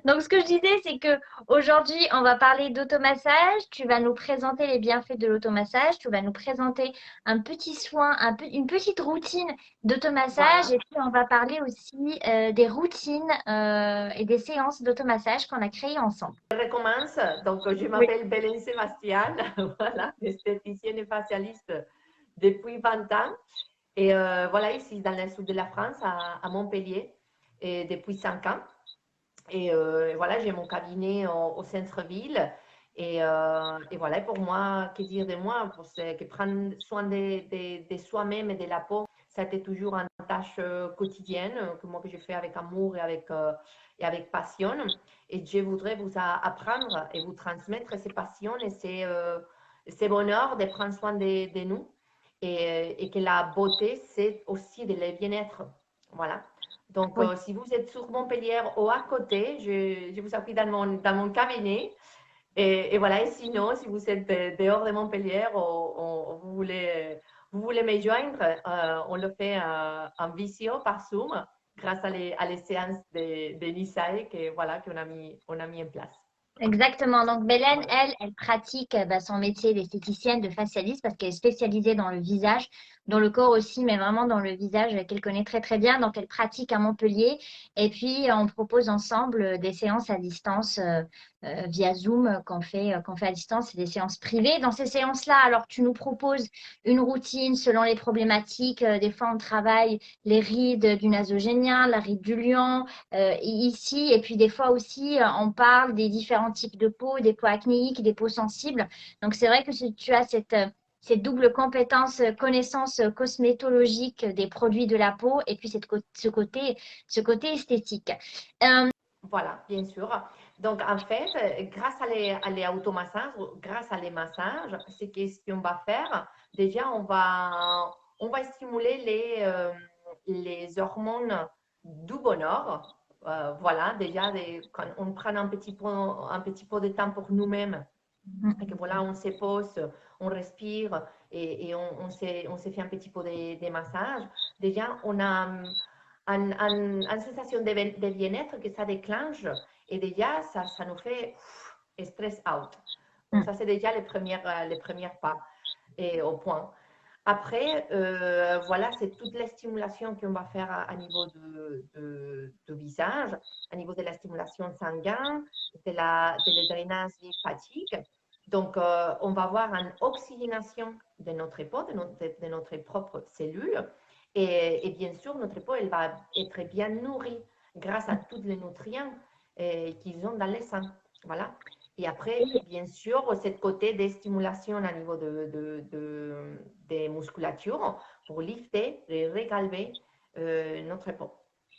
Donc, ce que je disais, c'est que aujourd'hui, on va parler d'automassage. Tu vas nous présenter les bienfaits de l'automassage. Tu vas nous présenter un petit soin, une petite routine d'automassage. Voilà. Et puis, on va parler aussi des routines et des séances d'automassage qu'on a créées ensemble. Je recommence. Donc, je Oui. m'appelle Bélène Sébastien, voilà, esthéticienne et facialiste depuis 20 ans. Et voilà, ici dans le sud de la France, à Montpellier, et depuis 5 ans. Et voilà, j'ai mon cabinet au centre-ville. Et voilà, pour moi, que dire de moi, que prendre soin de soi-même et de la peau, ça a été toujours une tâche quotidienne que je fais avec amour et avec passion. Et je voudrais vous apprendre et vous transmettre ces passions et ces bonheurs de prendre soin de nous. Et que la beauté, c'est aussi de le bien-être. Voilà. Donc, Oui. si vous êtes sur Montpellier ou à côté, je vous appuie dans mon cabinet. Et voilà, et sinon, si vous êtes dehors de Montpellier ou vous voulez me joindre, on le fait en visio par Zoom grâce à les séances de Nisae qu'on a mis en place. Exactement. Donc, Bélène, Voilà. elle pratique son métier d'esthéticienne, de facialiste, parce qu'elle est spécialisée dans le visage, dans le corps aussi, mais vraiment dans le visage qu'elle connaît très, très bien. Donc, elle pratique à Montpellier. Et puis, on propose ensemble des séances à distance via Zoom qu'on fait à distance. C'est des séances privées. Dans ces séances-là, alors, tu nous proposes une routine selon les problématiques. Des fois, on travaille les rides du nasogénien, la ride du lion ici. Et puis des fois aussi, on parle des différents types de peau, des peaux acnéiques, des peaux sensibles. Donc c'est vrai que si tu as cette double compétence, connaissance cosmétologique des produits de la peau et puis ce côté esthétique. Euh, Voilà, bien sûr. Donc, en fait, grâce à les automassages, grâce à les massages, ce qu'on va faire, déjà, on va stimuler les hormones du bonheur. Voilà, déjà, quand on prend un petit peu de temps pour nous-mêmes, et que voilà, on se pose, on respire et on se fait un petit peu de massage, déjà, on a une sensation de bien-être que ça déclenche et déjà, ça nous fait stress out. Donc, ça, c'est déjà les premières pas et au point. Après, voilà, c'est toute la stimulation qu'on va faire à niveau de visage, à niveau de la stimulation sanguine, de drainage lymphatique. Donc, on va avoir une oxygénation de notre peau, de notre propre cellule. Et bien sûr, notre peau, elle va être bien nourrie grâce à tous les nutriments qu'ils ont dans le sang. Voilà. Et après, bien sûr, ce côté de stimulation à niveau de musculature pour lifter et regalber notre peau.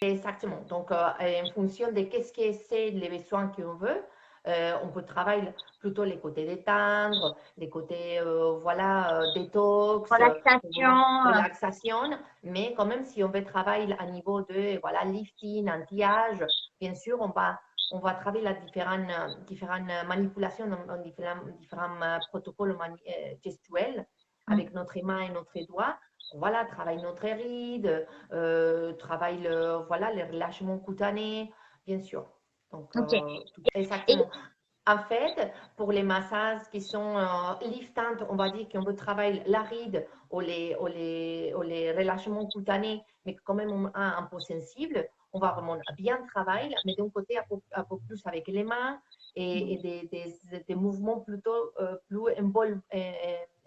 Exactement. Donc, en fonction de qu'est-ce que c'est les besoins qu'on veut, on peut travailler plutôt les côtés détendre, les côtés voilà, détox, relaxation. relaxation, mais quand même, si on veut travailler à niveau de voilà, lifting, anti-âge, bien sûr, on va travailler la différentes manipulations, différents protocoles gestuels avec notre main et notre doigt. Voilà, travaille notre ride, travaille voilà, le relâchement cutané, bien sûr. Donc, Ok. Et, exactement. En fait, pour les massages qui sont liftantes, on va dire qu'on veut travailler la ride ou les relâchements cutanés, mais quand même on a un peu sensible, on va vraiment bien travailler, mais d'un côté un peu plus avec les mains et des mouvements plutôt plus en-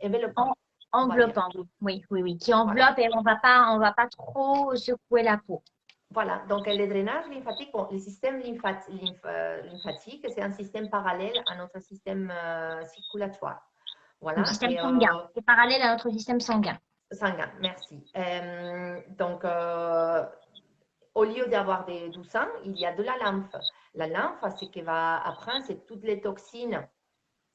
enveloppants, on va dire. enveloppant, oui, oui, oui, oui, qui Voilà. enveloppe et on va pas trop secouer la peau. Voilà, donc le drainage lymphatique, bon, le système lymphatique, c'est un système parallèle à notre système circulatoire. Le Voilà, système sanguin. C'est parallèle à notre système sanguin. sanguin, merci. Donc, au lieu d'avoir du sang, il y a de la lymphe. La lymphe, c'est qui va apprendre, c'est toutes les toxines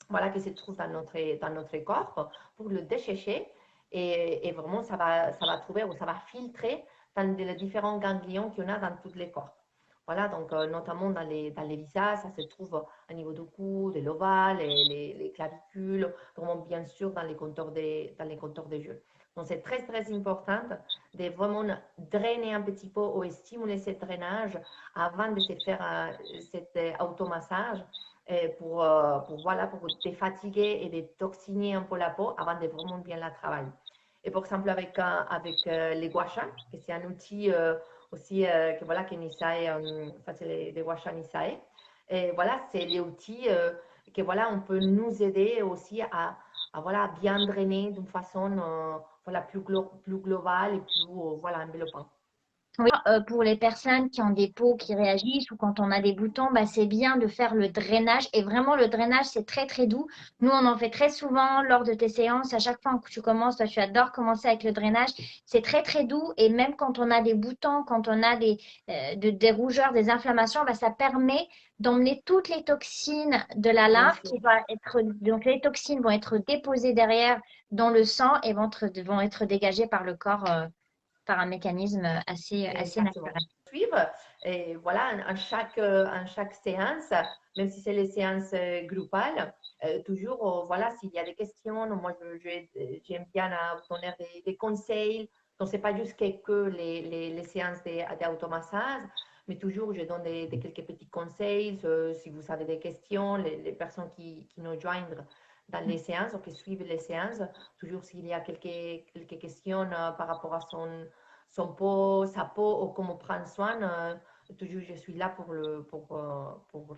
voilà, qui se trouvent dans notre corps pour le déchécher et vraiment, ça va trouver ou ça va filtrer dans les différents ganglions qu'il y en a dans tous les corps. Voilà, donc notamment dans les visages, ça se trouve au niveau du cou, de l'ovale, les clavicules, vraiment bien sûr dans les contours des yeux. Donc, c'est très, très important de vraiment drainer un petit peu ou stimuler ce drainage avant de se faire cet automassage voilà, pour défatiguer et détoxiner un peu la peau avant de vraiment bien la travailler. Et par exemple, avec les gua sha, que c'est un outil aussi que, voilà, que Nisae, ça c'est les gua sha Nisae. Et voilà, c'est les outils que voilà, on peut nous aider aussi à voilà, bien drainer d'une façon voilà, plus globale et plus voilà, enveloppante. Oui, pour les personnes qui ont des peaux qui réagissent ou quand on a des boutons, bah, c'est bien de faire le drainage. Et vraiment, le drainage, c'est très, très doux. Nous, on en fait très souvent lors de tes séances. À chaque fois que tu commences, toi, tu adores commencer avec le drainage. C'est très, très doux. Et même quand on a des boutons, quand on a des rougeurs, des inflammations, bah, ça permet d'emmener toutes les toxines de la Bien lymphe sûr. qui va être, donc les toxines vont être déposées derrière dans le sang et vont être dégagées par le corps. Par un mécanisme assez Exactement. naturel. Suivre, et voilà, en chaque séance, même si c'est les séances groupales, toujours, voilà, s'il y a des questions, moi, j'aime bien vous donner des conseils. Donc, ce n'est pas juste que les séances d'automassage, mais toujours, je donne quelques petits conseils. Si vous avez des questions, les personnes qui nous joignent dans les séances ou qui suivent les séances, toujours s'il y a quelques questions par rapport à son peau, sa peau ou comment prendre soin, toujours je suis là pour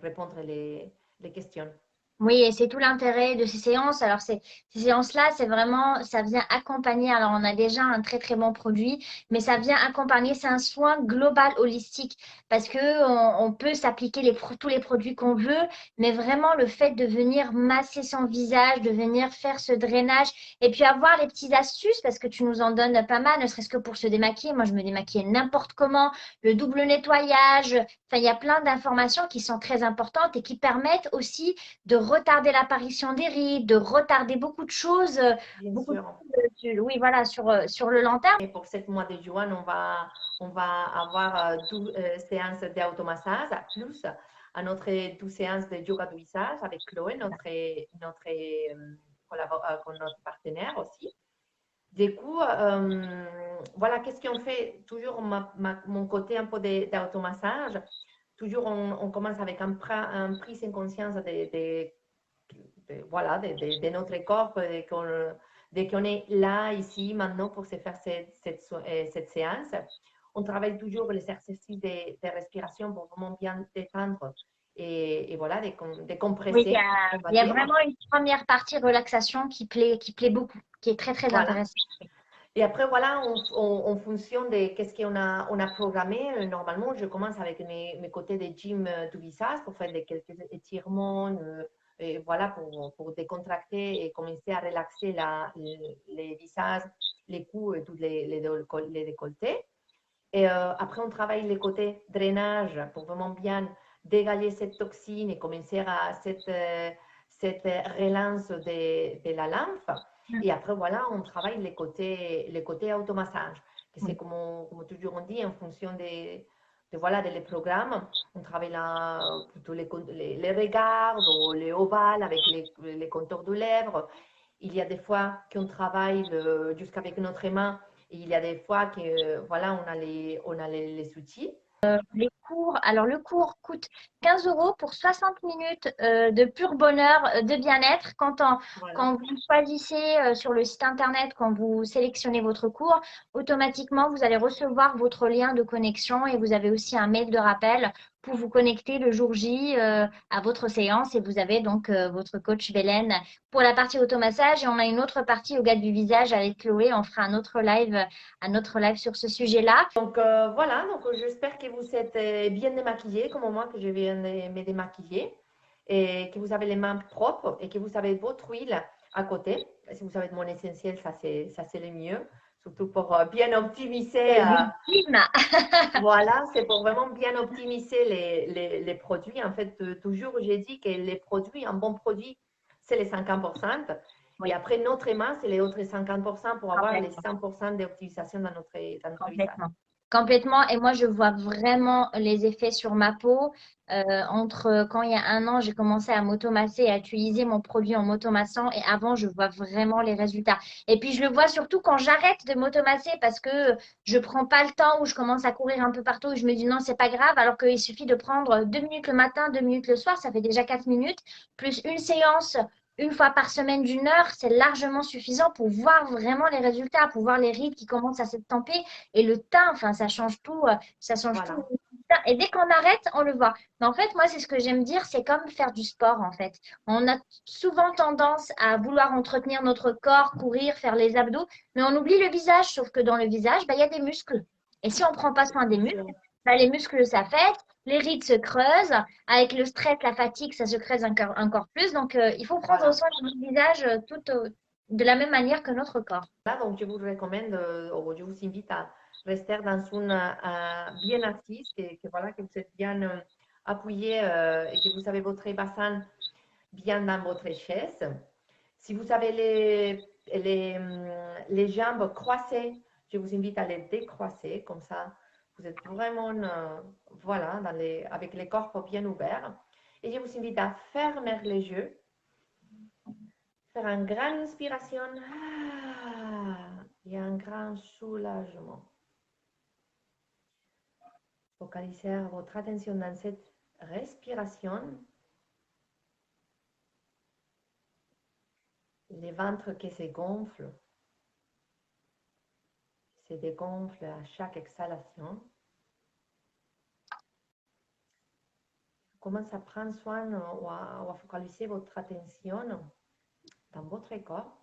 répondre les questions. Oui, et c'est tout l'intérêt de ces séances. Alors, ces séances-là, c'est vraiment, ça vient accompagner. Alors, on a déjà un très, très bon produit, mais ça vient accompagner. C'est un soin global, holistique, parce que on peut s'appliquer tous les produits qu'on veut, mais vraiment, le fait de venir masser son visage, de venir faire ce drainage, et puis avoir les petites astuces, parce que tu nous en donnes pas mal, ne serait-ce que pour se démaquiller. Moi, je me démaquillais n'importe comment, le double nettoyage. Enfin, il y a plein d'informations qui sont très importantes et qui permettent aussi de retarder l'apparition des rides, de retarder beaucoup de choses, Bien beaucoup de sûr. choses, oui, voilà, sur le long terme. Et pour ce mois de juin, on va avoir 12 séances d'automassage, plus à notre 12 séances de yoga du visage avec Chloé, notre partenaire aussi. Du coup, voilà, qu'est-ce qu'on fait? Toujours mon côté un peu d'automassage. Toujours, on commence avec un prise en conscience voilà, de notre corps dès qu'on est là, ici, maintenant, pour se faire cette séance. On travaille toujours les exercices de respiration pour vraiment bien détendre et voilà, de Oui, compresser, on va il y a dire. vraiment une première partie relaxation qui plaît beaucoup, qui est très, très Voilà. intéressante. Et après, voilà, en fonction de qu'est-ce on a programmé, normalement, je commence avec mes côtés de gym du visage pour faire quelques étirements, et voilà, pour décontracter et commencer à relaxer les visages, les coups et tous les décolletés. Et après, on travaille les côtés drainage pour vraiment bien dégager cette toxine et commencer à cette relance de la lymphe. Et après, voilà, on travaille les côtés automassage, que c'est comme toujours on dit, en fonction voilà, des programmes. On travaille là plutôt les regards ou les ovales avec les contours de lèvres. Il y a des fois qu'on travaille jusqu'avec notre main. Et il y a des fois que voilà, on a les outils. Les cours, alors le cours coûte 15 euros pour 60 minutes de pur bonheur, de bien-être. Voilà. Quand vous choisissez sur le site internet, quand vous sélectionnez votre cours, automatiquement, vous allez recevoir votre lien de connexion et vous avez aussi un mail de rappel pour vous connecter le jour J à votre séance. Et vous avez donc votre coach Vélène pour la partie automassage. Et on a une autre partie yoga du visage avec Chloé. On fera un autre live sur ce sujet-là. Donc voilà, donc j'espère que vous êtes bien démaquillés comme moi que je viens de me démaquiller et que vous avez les mains propres et que vous avez votre huile à côté. Si vous avez de mon essentiel, ça c'est le mieux, surtout pour bien optimiser. L'ultime. Voilà, c'est pour vraiment bien optimiser les produits. En fait, toujours, j'ai dit que les produits, un bon produit, c'est les 50%. Et Oui. après, notre main, c'est les autres 50% pour avoir les Complètement. 100% d'optimisation dans notre visage. Complètement. Complètement. Et moi, je vois vraiment les effets sur ma peau. Entre quand il y a un an, j'ai commencé à m'automasser et à utiliser mon produit en m'automassant. Et avant, je vois vraiment les résultats. Et puis, je le vois surtout quand j'arrête de m'automasser parce que je prends pas le temps ou je commence à courir un peu partout et je me dis non, c'est pas grave. Alors qu'il suffit de prendre 2 minutes le matin, 2 minutes le soir, ça fait déjà 4 minutes, plus une séance une fois par semaine d'1 heure, c'est largement suffisant pour voir vraiment les résultats, pour voir les rides qui commencent à s'estomper. Et le teint, enfin, ça change tout, ça change tout. Voilà. Et dès qu'on arrête, on le voit. Mais en fait, moi, c'est ce que j'aime dire, c'est comme faire du sport, en fait. On a souvent tendance à vouloir entretenir notre corps, courir, faire les abdos, mais on oublie le visage, sauf que dans le visage, bah, il y a des muscles. Et si on ne prend pas soin des Bien muscles, sûr. bah, les muscles s'affaissent, les rides se creusent. Avec le stress, la fatigue, ça se creuse encore plus. Donc, il faut prendre Voilà. soin de notre visage de la même manière que notre corps. Là, donc, je vous recommande, ou je vous invite à rester dans une bien assise, voilà, que vous êtes bien appuyé et que vous avez votre bassin bien dans votre chaise. Si vous avez les jambes croisées, je vous invite à les décroiser, comme ça, vous êtes vraiment, voilà, avec les corps bien ouverts. Et je vous invite à fermer les yeux, faire une grande inspiration et un grand soulagement. Focalisez votre attention dans cette respiration, les ventres qui se gonflent, se dégonflent à chaque exhalation. Commencez à prendre soin ou à focaliser votre attention dans votre corps.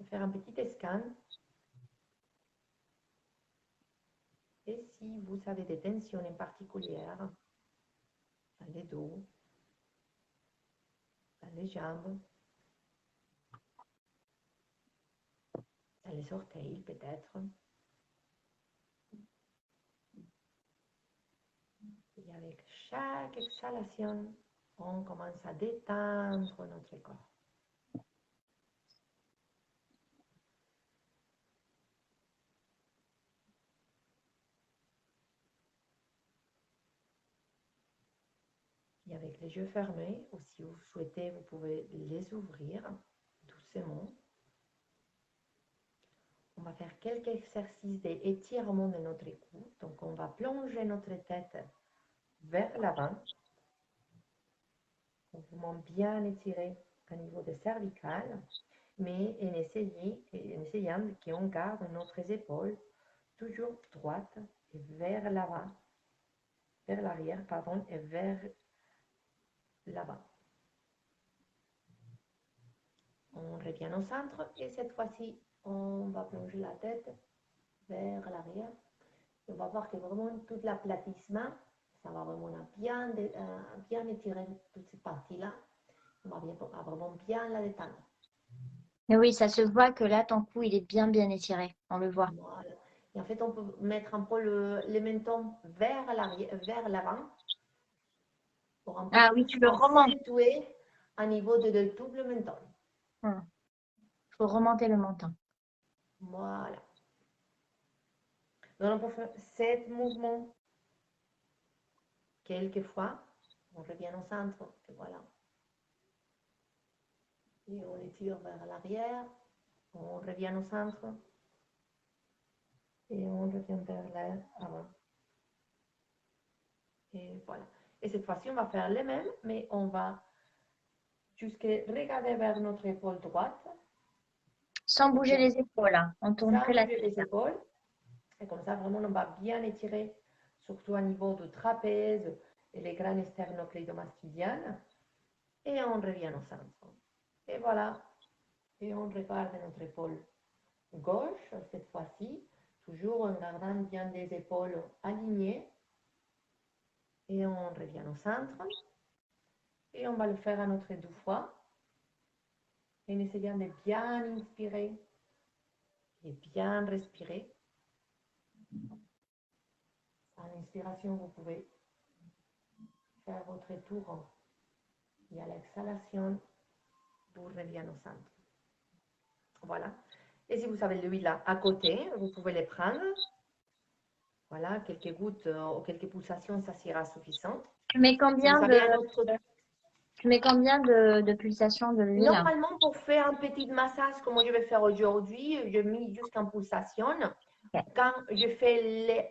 Faire un petit scan. Et si vous avez des tensions en particulier dans les dos, dans les jambes, dans les orteils peut-être. Et avec chaque exhalation, on commence à détendre notre corps. Et avec les yeux fermés, ou si vous souhaitez, vous pouvez les ouvrir doucement. On va faire quelques exercices d'étirement de notre cou. Donc, on va plonger notre tête vers l'avant. On vraiment bien étirer au niveau des cervicales, mais en essayant qu'on garde notre épaules toujours droite et vers l'avant, vers l'arrière, pardon, et vers l'avant. On revient au centre et cette fois-ci, on va plonger la tête vers l'arrière. On va voir que vraiment tout l'aplatissement, ça va vraiment bien étirer toute cette partie-là. On va vraiment bien la détendre. Mais oui, ça se voit que là, ton cou, il est bien, bien étiré. On le voit. Voilà. Et en fait, on peut mettre un peu le menton vers l'avant pour un peu Ah oui, plus tu le remontes. accentuer au niveau de tout le menton. Il faut remonter le menton. Voilà. Donc, on peut faire 7 mouvements quelques fois. On revient au centre. Et voilà. Et on étire vers l'arrière. On revient au centre. Et on revient vers l'avant. Et voilà. Et cette fois-ci, on va faire les mêmes, mais on va jusqu'à regarder vers notre épaule droite. Sans Et bouger puis, les épaules, hein. On tourne sans que la bouger tête. les épaules. Et comme ça, vraiment, on va bien étirer, surtout au niveau du trapèze et les grands sternocleidomastoidiens. Et on revient au centre. Et voilà. Et on regarde notre épaule gauche, cette fois-ci, toujours en gardant bien les épaules alignées. Et on revient au centre. Et on va le faire à notre 2 fois. En essayant de bien inspirer et bien respirer. À l'inspiration, vous pouvez faire votre tour. Et à l'exhalation, vous revenez au centre. Voilà. Et si vous avez l'huile à côté, vous pouvez les prendre. Voilà, quelques gouttes ou quelques pulsations, ça sera suffisant. Tu mets Si vous combien avez un autre... de pulsations de l'huile? Normalement, pour faire un petit massage comme je vais faire aujourd'hui, je mets juste en pulsation. Ok. Quand je fais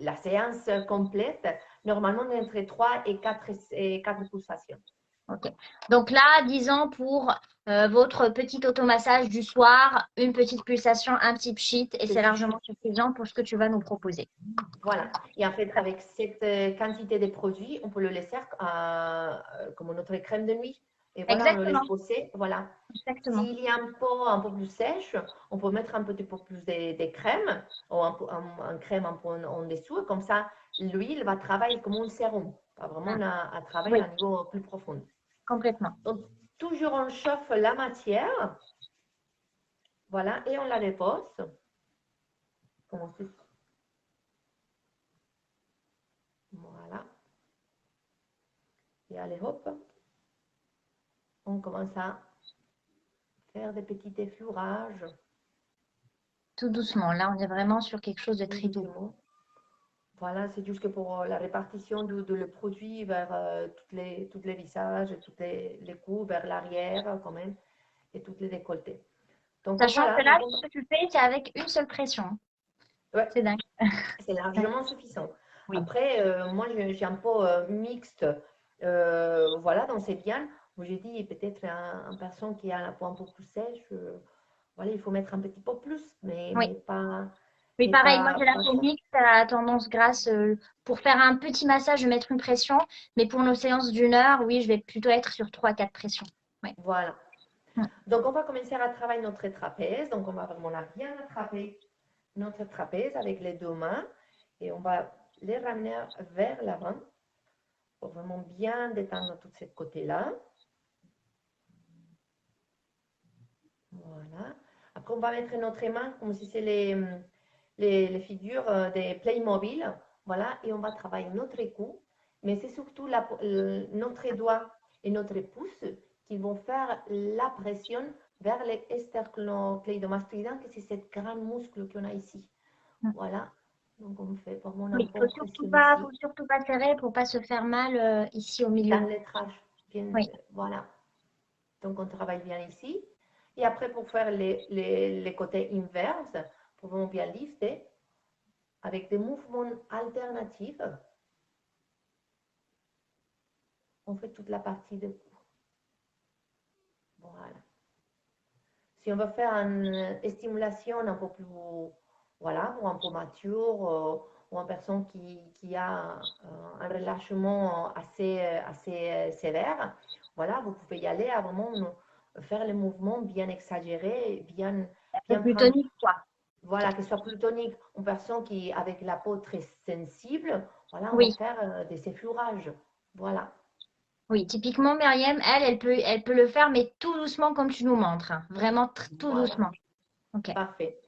la séance complète, normalement entre 3 et 4 pulsations. Ok. Donc là, disons pour votre petit automassage du soir, une petite pulsation, un petit pchit, et C'est c'est suffisant. largement suffisant pour ce que tu vas nous proposer. Voilà. Et en fait, avec cette quantité de produits, on peut le laisser comme notre crème de nuit. Et voilà, on le laisse Exactement, poser. Voilà. exactement. S'il y a un peu plus sèche, on peut mettre un petit peu plus de crème ou un crème un peu en dessous. Comme ça, l'huile va travailler comme un sérum, pas vraiment à travailler Oui, à un niveau plus profond. complètement. Donc, toujours on chauffe la matière. Voilà, et on la dépose. Comme ceci. Voilà. Et allez, hop, on commence à faire des petits effleurages. Tout doucement. Là, on est vraiment sur quelque chose de Tout très doux. doucement. Voilà, c'est juste que pour la répartition de le produit vers tous les visages, tous les coups, vers l'arrière quand même, et toutes les décolletés. Donc Sachant que voilà, là, donc, ce que tu fais, c'est avec une seule pression. ouais, C'est dingue. c'est largement suffisant. Oui. Après, moi, j'ai un peu mixte. Voilà, donc c'est bien. J'ai dit peut-être un personne qui a la peau un peu plus sèche, voilà, il faut mettre un petit peu plus, Oui. Oui, mais pareil, moi j'ai la pas peau trop. mixte à tendance grasse. Pour faire un petit massage, je vais mettre une pression. Mais pour nos séances d'une heure, oui, je vais plutôt être sur 3 4 pressions. Oui. Voilà. Mm. Donc, on va commencer à travailler notre trapèze. Donc, on va vraiment bien attraper notre trapèze avec les deux mains et on va les ramener vers l'avant pour vraiment bien détendre tout ce côté-là. Voilà. Après, on va mettre notre main comme si c'est les figures des Playmobil. Voilà. Et on va travailler notre cou. Mais c'est surtout notre doigt et notre pouce qui vont faire la pression vers les estercleidomastoïdens, que c'est cette grande muscle qu'on a ici. Mm. Voilà. Donc, on fait vraiment un Oui, peu de pression faut ici, surtout pas serrer pour pas se faire mal ici au dans milieu. les traces. Bien, Oui. voilà. Donc, on travaille bien ici. Et après, pour faire les côtés inverses, pour vraiment bien lifter, avec des mouvements alternatifs, on fait toute la partie de cou. Voilà. Si on veut faire une stimulation un peu plus, voilà, pour un peu mature ou une personne qui a un relâchement assez sévère, voilà, vous pouvez y aller à vraiment faire les mouvements bien exagérés, C'est bien plus prendre, tonique, quoi. voilà, que ce soit plus tonique. Une personne qui, avec la peau très sensible, voilà, on va Oui. faire des effleurages. Voilà. Oui, typiquement, Myriam, elle peut le faire, mais tout doucement comme tu nous montres, hein. Vraiment tout Voilà. doucement. Ok. Parfait.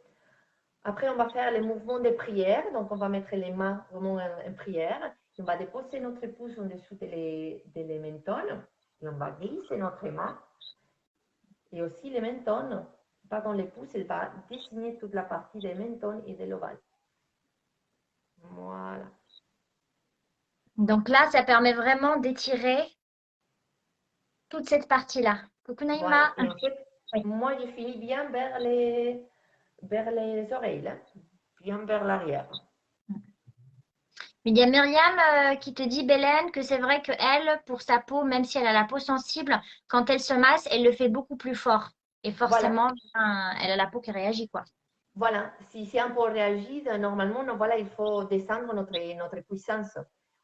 Après, on va faire les mouvements de prière. Donc, on va mettre les mains vraiment en prière. On va déposer notre pouce en dessous de les mentons. Et on va glisser notre main. Et aussi les mentons, pas dans les pouces, il va dessiner toute la partie des mentons et de l'ovale. Voilà. Donc là, ça permet vraiment d'étirer toute cette partie-là. Coucou Voilà. Naïma. Et en fait, Oui. moi, je finis bien vers les oreilles, là. Bien vers l'arrière. Il y a Myriam qui te dit, Bélène, que c'est vrai que elle, pour sa peau, même si elle a la peau sensible, quand elle se masse, elle le fait beaucoup plus fort. Et Voilà. forcément, elle a la peau qui réagit, quoi. Voilà, si un peu réagit, normalement, voilà, il faut descendre notre puissance.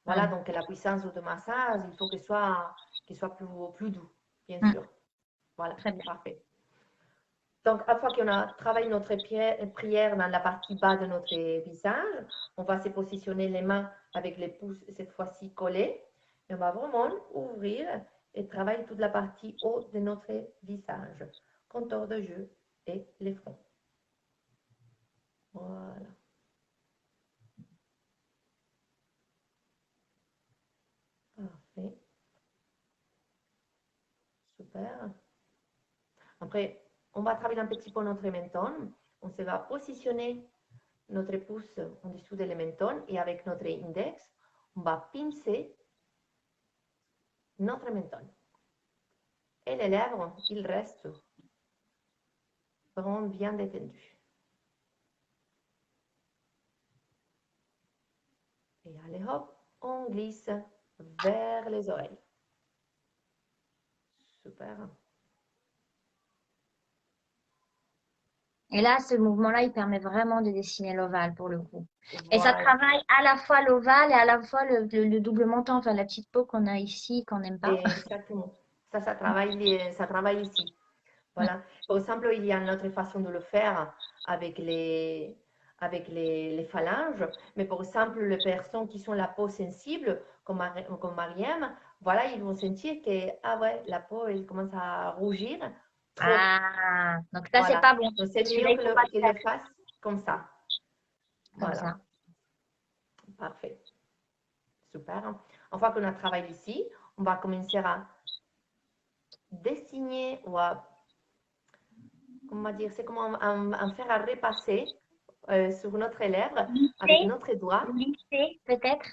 Voilà, Mm. donc la puissance de massage, il faut qu'il soit plus doux, bien Mm. sûr. Voilà, Très bien. parfait. Donc, une fois qu'on a travaillé notre prière dans la partie bas de notre visage, on va se positionner les mains avec les pouces, cette fois-ci collés. Et on va vraiment ouvrir et travailler toute la partie haut de notre visage, contour de jeu et les fronts. Voilà. Parfait. Super. Après, on va travailler un petit peu notre menton. On se va positionner notre pouce en dessous de le menton et avec notre index, on va pincer notre menton. Et les lèvres, ils restent vraiment bien détendues. Et allez hop, on glisse vers les oreilles. Super. Et là, ce mouvement-là, il permet vraiment de dessiner l'ovale pour le coup. Et ça Voilà. travaille à la fois l'ovale et à la fois le double menton, enfin la petite peau qu'on a ici, qu'on n'aime pas. Exactement. Ça travaille ici. Voilà. Par exemple, il y a une autre façon de le faire avec les phalanges. Mais par exemple, les personnes qui sont la peau sensible, comme Mariam, voilà, ils vont sentir que ah ouais, la peau elle commence à rougir trop. Ah, donc ça, c'est Voilà. pas bon. Donc c'est Celui-là, mieux il faut pas le que faire le fasse comme ça. comme Voilà. ça. Parfait. Super. Une fois qu'on a travaillé ici, on va commencer à dessiner ou à, comment dire, c'est comme en faire à repasser sur notre lèvre avec Lisser, notre doigt. lisser, peut-être.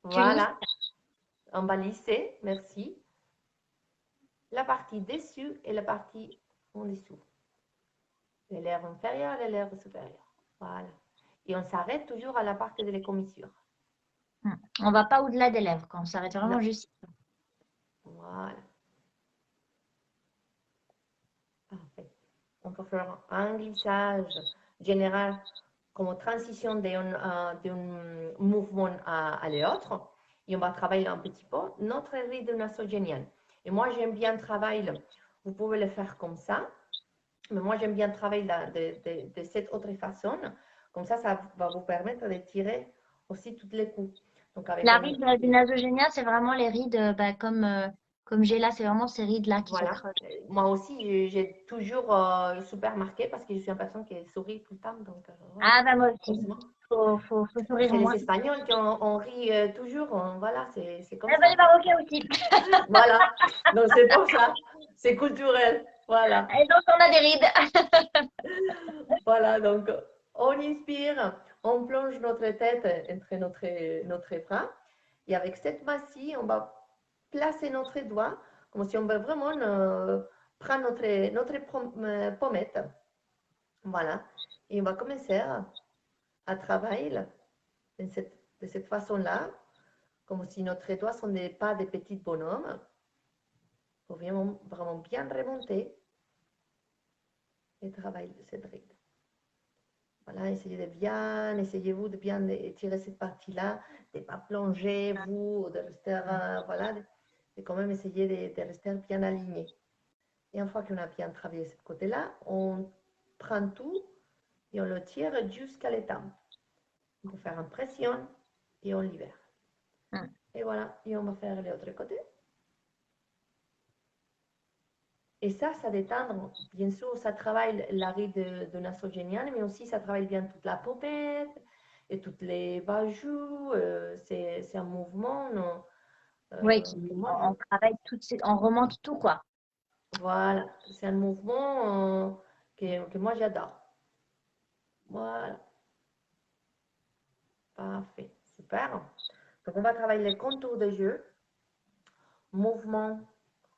Tu lisses. Voilà, on va lisser, merci. La partie dessus et la partie en dessous. Les lèvres inférieures et les lèvres supérieures. Voilà. Et on s'arrête toujours à la partie de la commissure. On va pas au-delà des lèvres, quand on s'arrête vraiment Non. juste. Voilà. Parfait. On peut faire un glissage général comme transition d'un mouvement à l'autre. Et on va travailler un petit peu notre ride nasogénienne. Et moi, j'aime bien travailler, vous pouvez le faire comme ça, mais moi, j'aime bien travailler de cette autre façon. Comme ça va vous permettre de tirer aussi tous les coups. Donc, avec La ride du nasogénia, c'est vraiment les rides, comme j'ai là, c'est vraiment ces rides-là qui se voilà. creusent. Moi aussi, j'ai toujours super marqué parce que je suis une personne qui sourit tout le temps. Donc, voilà. Ah, bah moi aussi. Heureusement. Faut sourire C'est les moins. Espagnols qui on rit toujours. Voilà, c'est comme Ah, bah ça. les Marocains aussi. Voilà. Donc, c'est pour ça. C'est culturel. Voilà. Et donc, on a des rides. Voilà. Donc, on inspire, on plonge notre tête entre notre bras. Et avec cette masse-ci, on va placer notre doigt comme si on veut vraiment prendre notre pommette. Voilà. Et on va commencer à travailler de cette façon-là, comme si notre doigt ne sont pas des petits bonhommes, pour vraiment bien remonter et travailler cette ride. Voilà, essayez-vous de bien étirer cette partie-là, de ne pas plonger, vous, de rester, voilà, de quand même essayer de rester bien aligné. Et une fois qu'on a bien travaillé ce côté-là, on prend tout et on le tire jusqu'à l'étame. On peut faire une pression et on libère. Et voilà, et on va faire l'autre côté. Et ça détend. Bien sûr, ça travaille la ride de nasogénienne, mais aussi ça travaille bien toute la pommette et toutes les bajoux. C'est un mouvement. Oui, Moi, on travaille on remonte tout, quoi. voilà, c'est un mouvement que moi j'adore. Voilà, parfait, super. Donc on va travailler les contours de jeu, mouvement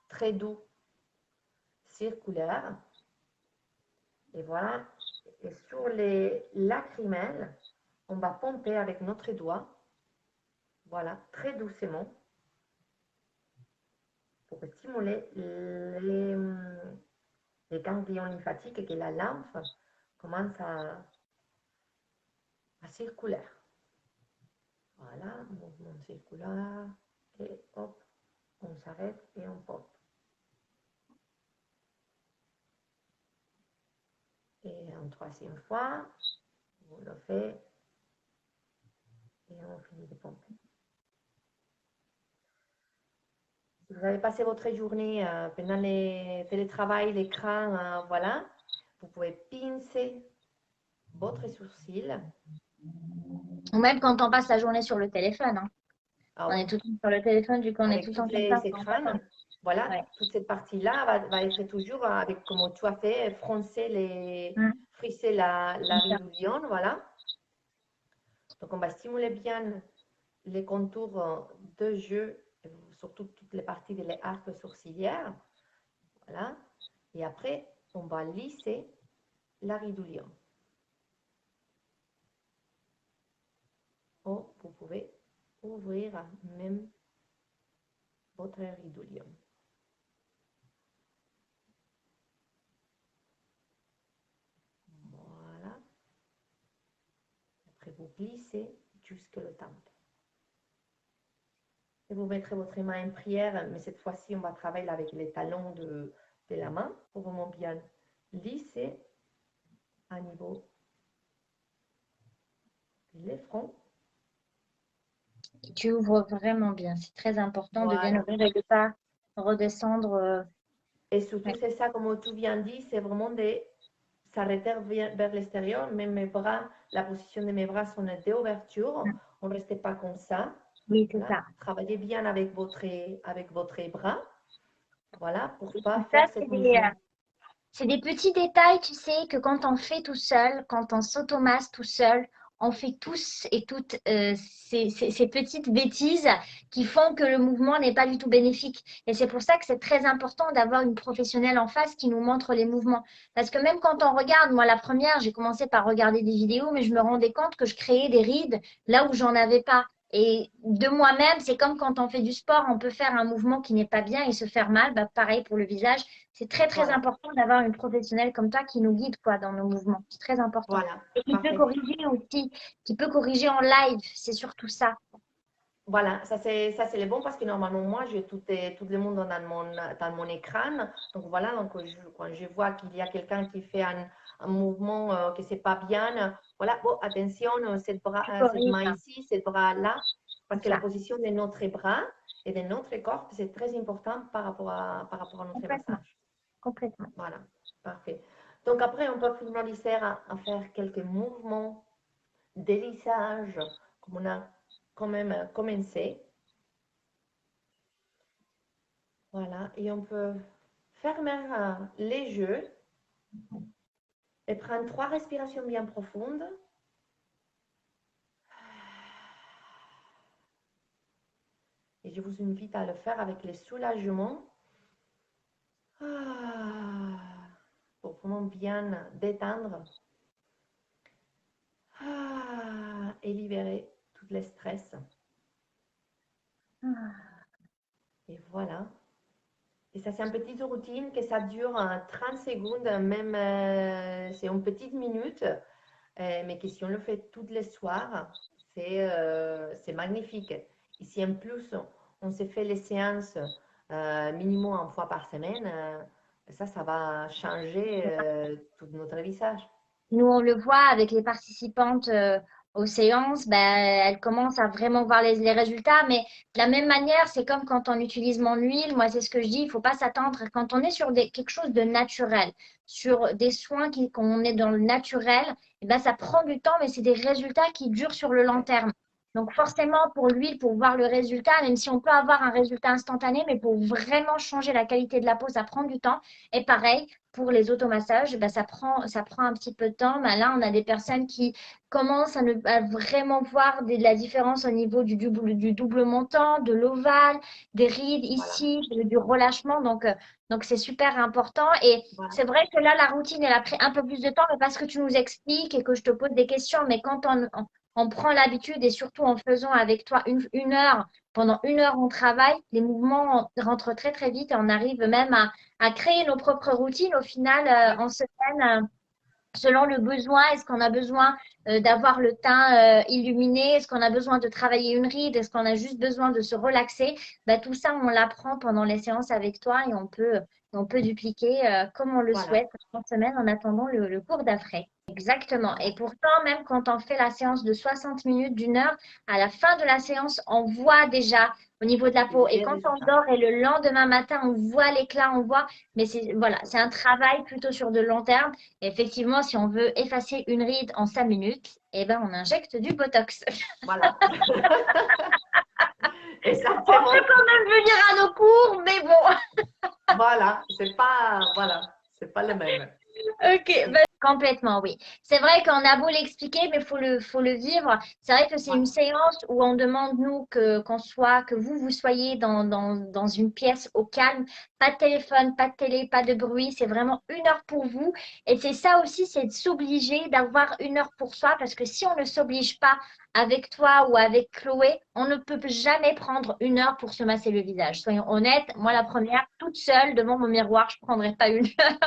très doux, circulaire. Et voilà, et sur les lacrymales, on va pomper avec notre doigt, voilà, très doucement, pour stimuler les ganglions lymphatiques et que la lymphe commence à circuler. Voilà, mouvement circulaire, et hop, on s'arrête et on pompe. Et en troisième fois, on le fait et on finit de pomper. Si vous avez passé votre journée pendant le télétravail, l'écran, voilà, vous pouvez pincer votre sourcil. Ou même quand on passe la journée sur le téléphone. Hein. Ah On oui, est tout le temps sur le téléphone, du coup, on est tout avec le tous temps comme les ça. écrans. Voilà, Ouais. toute cette partie-là va être toujours avec, comme tu as fait, frisser la ride du lion, voilà. Donc, on va stimuler bien les contours de jeu, surtout toutes les parties des arcs sourcilières. Voilà. Et après, on va lisser la ride du lion. Ou vous pouvez ouvrir même votre ride du lion. Voilà. Après, vous glissez jusque le temple. Et vous mettrez votre main en prière, mais cette fois-ci, on va travailler avec les talons de la main pour vraiment bien lisser à niveau des fronts. Tu ouvres vraiment bien. C'est très important de bien Voilà. ouvrir et de ne pas redescendre. Et surtout, Ouais. c'est ça, comme tu viens de dire, c'est vraiment de s'arrêter vers l'extérieur. Même mes bras, la position de mes bras sont des ouvertures. On ne reste pas comme ça. Oui, c'est Voilà. ça. Travaillez bien avec votre bras. Voilà, pour ne pas Ça, faire ce mouvement. c'est des petits détails, tu sais, que quand on fait tout seul, quand on s'automasse tout seul, on fait tous et toutes ces petites bêtises qui font que le mouvement n'est pas du tout bénéfique. Et c'est pour ça que c'est très important d'avoir une professionnelle en face qui nous montre les mouvements. Parce que même quand on regarde, moi la première, j'ai commencé par regarder des vidéos, mais je me rendais compte que je créais des rides là où j'en avais pas. Et de moi-même, c'est comme quand on fait du sport, on peut faire un mouvement qui n'est pas bien et se faire mal. Bah, pareil pour le visage. C'est très, très Voilà, important d'avoir une professionnelle comme toi qui nous guide quoi, dans nos mouvements. C'est très important. voilà, Et qui peut parfait. corriger aussi, qui peut corriger en live. C'est surtout ça. Voilà, ça c'est le bon parce que normalement moi j'ai tout le monde dans mon écran. Donc voilà, donc quand je vois qu'il y a quelqu'un qui fait un mouvement que c'est pas bien, voilà, bon, attention, Tu cette corriges, main hein. ici, cette bras là, parce C'est que la ça. position de notre bras et de notre corps, c'est très important par rapport à notre Complètement. massage. Complètement. Voilà, parfait. Donc après, on peut finaliser à faire quelques mouvements de lissage, comme on a quand même commencé. Voilà, et on peut fermer les yeux et prendre 3 respirations bien profondes. Et je vous invite à le faire avec les soulagements. Ah, pour vraiment bien détendre et libérer tout le stress. Ah, Et voilà. Et ça, c'est une petite routine que ça dure 30 secondes, même c'est une petite minute, mais que si on le fait tous les soirs, c'est magnifique. Et si en plus, on se fait les séances minimum une fois par semaine, ça va changer tout notre visage. nous, on le voit avec les participantes aux séances, ben, elles commencent à vraiment voir les résultats. Mais de la même manière, c'est comme quand on utilise mon huile. Moi, c'est ce que je dis, il ne faut pas s'attendre. Quand on est sur quelque chose de naturel, sur des soins qu'on est dans le naturel, eh ben, ça prend du temps, mais c'est des résultats qui durent sur le long Ouais, terme. Donc forcément, pour l'huile, pour voir le résultat, même si on peut avoir un résultat instantané, mais pour vraiment changer la qualité de la peau, ça prend du temps. Et pareil, pour les automassages, ben, ça prend un petit peu de temps. Ben, là, on a des personnes qui commencent à vraiment voir la différence au niveau du double montant, de l'ovale, des rides voilà, ici, du relâchement. Donc c'est super important. Et voilà, c'est vrai que là, la routine, elle a pris un peu plus de temps, mais parce que tu nous expliques et que je te pose des questions. Mais quand on prend l'habitude et surtout en faisant avec toi une heure, pendant une heure, on travaille, les mouvements rentrent très, très vite et on arrive même à créer nos propres routines au final oui, en semaine selon le besoin. Est-ce qu'on a besoin d'avoir le teint illuminé? Est-ce qu'on a besoin de travailler une ride? Est-ce qu'on a juste besoin de se relaxer? Bah, tout ça, on l'apprend pendant les séances avec toi et on peut dupliquer comme on le voilà, souhaite en semaine en attendant le cours d'après. Exactement. Et voilà, pourtant, même quand on fait la séance de 60 minutes, d'une heure, à la fin de la séance, on voit déjà au niveau de la peau. Et les quand on résultats. dort et le lendemain matin, on voit l'éclat, on voit. Mais voilà, c'est un travail plutôt sur de long terme. Et effectivement, si on veut effacer une ride en 5 minutes, eh ben, on injecte du Botox. Voilà, On peut exactement. quand même venir à nos cours, mais bon. c'est pas le même. Ok, bah, complètement, oui. C'est vrai qu'on a beau l'expliquer, mais faut le vivre. C'est vrai que c'est Ouais, une séance où on demande, nous, que vous soyez dans une pièce au calme. Pas de téléphone, pas de télé, pas de bruit. C'est vraiment 1 heure pour vous. Et c'est ça aussi, c'est de s'obliger d'avoir 1 heure pour soi, parce que si on ne s'oblige pas avec toi ou avec Chloé, on ne peut jamais prendre 1 heure pour se masser le visage. Soyons honnêtes, moi, la première, toute seule, devant mon miroir, je prendrais pas 1 heure.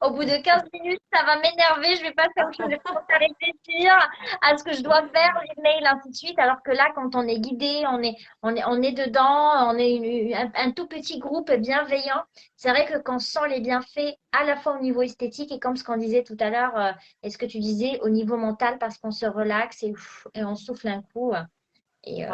Au bout de 15 minutes, ça va m'énerver. Je vais passer à autre chose. Je vais commencer à réfléchir à ce que je dois faire, les mails, ainsi de suite. Alors que là, quand on est guidé, on est dedans, on est un tout petit groupe bienveillant. C'est vrai que quand on sent les bienfaits, à la fois au niveau esthétique et comme ce qu'on disait tout à l'heure, et ce que tu disais, au niveau mental, parce qu'on se relaxe et on souffle un coup. Et,